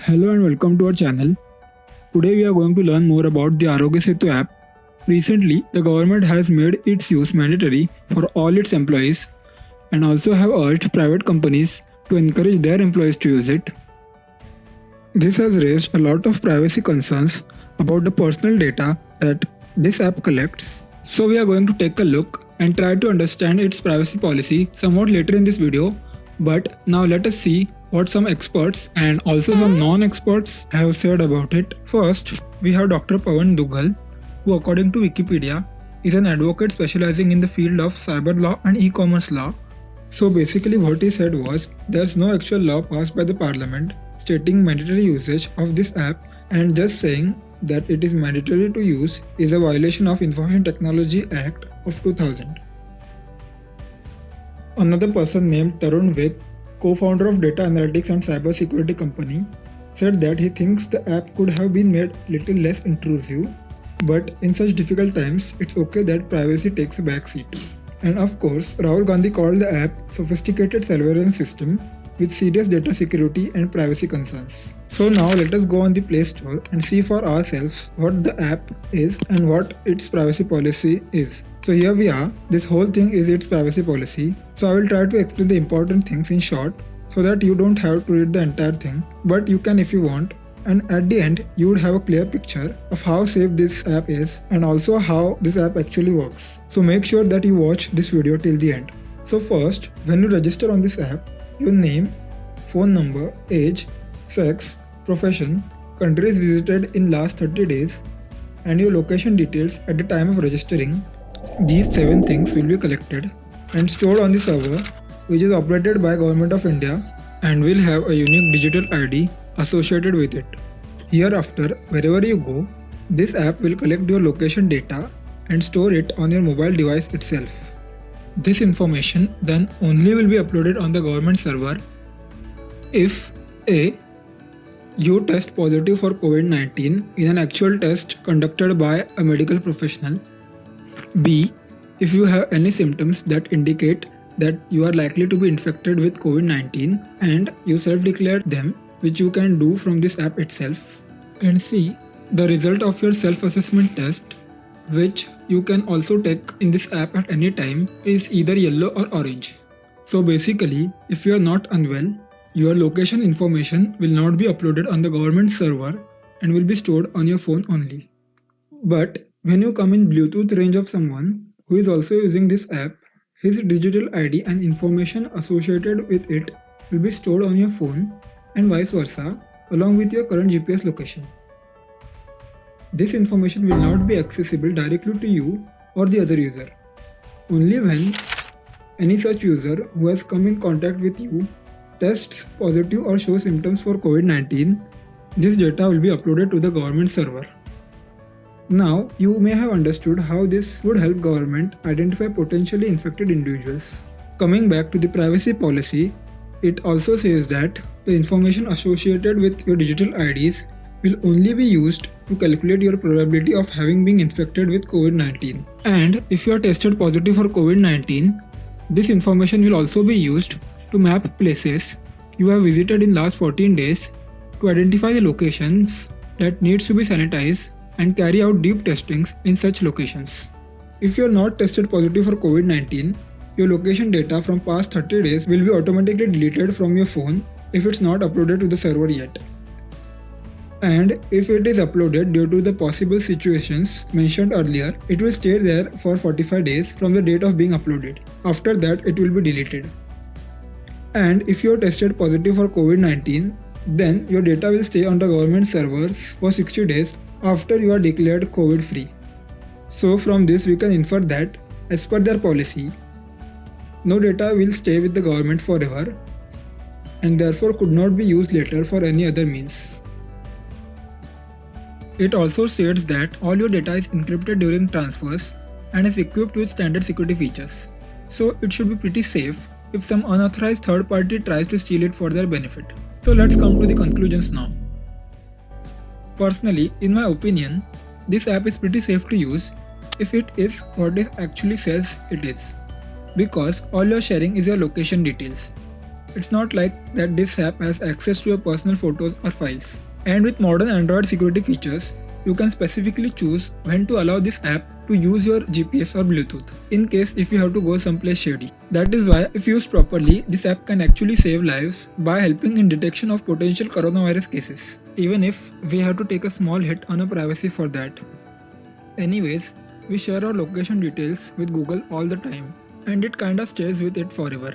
Hello and welcome to our channel. Today we are going to learn more about the Aarogya Setu app. Recently, the government has made its use mandatory for all its employees and also have urged private companies to encourage their employees to use it. This has raised a lot of privacy concerns about the personal data that this app collects. So we are going to take a look and try to understand its privacy policy somewhat later in this video. But now let us see what some experts and also some non-experts have said about it. First, we have Dr. Pawan Dugal, who according to Wikipedia is an advocate specializing in the field of cyber law and e-commerce law. So basically what he said was, there's no actual law passed by the parliament stating mandatory usage of this app, and just saying that it is mandatory to use is a violation of Information Technology Act of 2000. Another person named Tarun Vik, co-founder of data analytics and cyber security company, said that he thinks the app could have been made little less intrusive, but in such difficult times, it's okay that privacy takes a backseat. And of course, Rahul Gandhi called the app sophisticated surveillance system with serious data security and privacy concerns. So now let us go on the Play Store and see for ourselves what the app is and what its privacy policy is. So here we are, this whole thing is its privacy policy. So I will try to explain the important things in short so that you don't have to read the entire thing, but you can if you want. And at the end, you would have a clear picture of how safe this app is and also how this app actually works. So make sure that you watch this video till the end. So first, when you register on this app, your name, phone number, age, sex, profession, countries visited in last 30 days, and your location details at the time of registering. These 7 things will be collected and stored on the server, which is operated by Government of India and will have a unique digital ID associated with it. Hereafter, wherever you go, this app will collect your location data and store it on your mobile device itself. This information then only will be uploaded on the government server if A. You test positive for COVID-19 in an actual test conducted by a medical professional. B. If you have any symptoms that indicate that you are likely to be infected with COVID-19 and you self-declare them, which you can do from this app itself. And C. The result of your self-assessment test, which you can also take in this app at any time, is either yellow or orange. So basically, if you are not unwell, your location information will not be uploaded on the government server and will be stored on your phone only. But when you come in Bluetooth range of someone who is also using this app, his digital ID and information associated with it will be stored on your phone and vice versa along with your current GPS location. This information will not be accessible directly to you or the other user. Only when any such user who has come in contact with you tests positive or shows symptoms for COVID-19, this data will be uploaded to the government server. Now, you may have understood how this would help government identify potentially infected individuals. Coming back to the privacy policy, it also says that the information associated with your digital IDs will only be used to calculate your probability of having been infected with COVID-19. And if you are tested positive for COVID-19, this information will also be used to map places you have visited in last 14 days to identify the locations that needs to be sanitized and carry out deep testings in such locations. If you are not tested positive for COVID-19, your location data from past 30 days will be automatically deleted from your phone if it's not uploaded to the server yet. And if it is uploaded due to the possible situations mentioned earlier, it will stay there for 45 days from the date of being uploaded. After that, it will be deleted. And if you are tested positive for COVID-19, then your data will stay on the government servers for 60 days after you are declared COVID-free. So from this we can infer that, as per their policy, no data will stay with the government forever and therefore could not be used later for any other means. It also states that all your data is encrypted during transfers and is equipped with standard security features. So it should be pretty safe if some unauthorized third party tries to steal it for their benefit. So let's come to the conclusions now. Personally, in my opinion, this app is pretty safe to use if it is what it actually says it is, because all you're sharing is your location details. It's not like that this app has access to your personal photos or files. And with modern Android security features, you can specifically choose when to allow this app to use your GPS or Bluetooth, in case if you have to go someplace shady. That is why, if used properly, this app can actually save lives by helping in detection of potential coronavirus cases, even if we have to take a small hit on our privacy for that. Anyways, we share our location details with Google all the time, and it kinda stays with it forever.